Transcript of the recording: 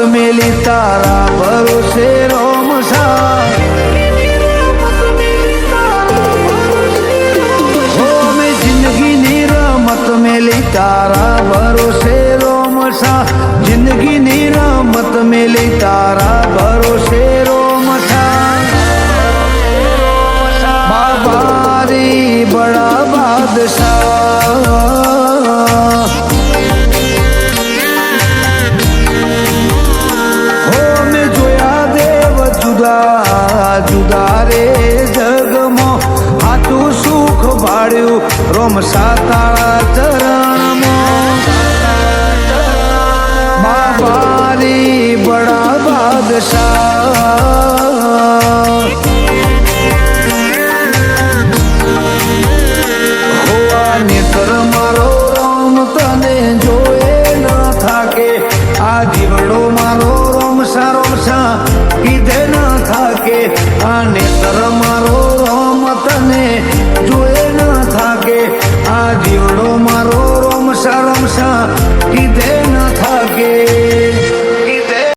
મેલી તારા ભરોસે રોમ સા હો મેં જિંદગીની રમત મેલી તારા ભરોસે રોમ સા જિંદગીની રમત મેલી તારા ભરોસે રોમ સા બાબારી બડા બાદશાહ જુદા રે જગમાં હાથું સુખ ભાડ્યું રોમસા તારા ચરણમાં બાબારી બડા બાદશાહ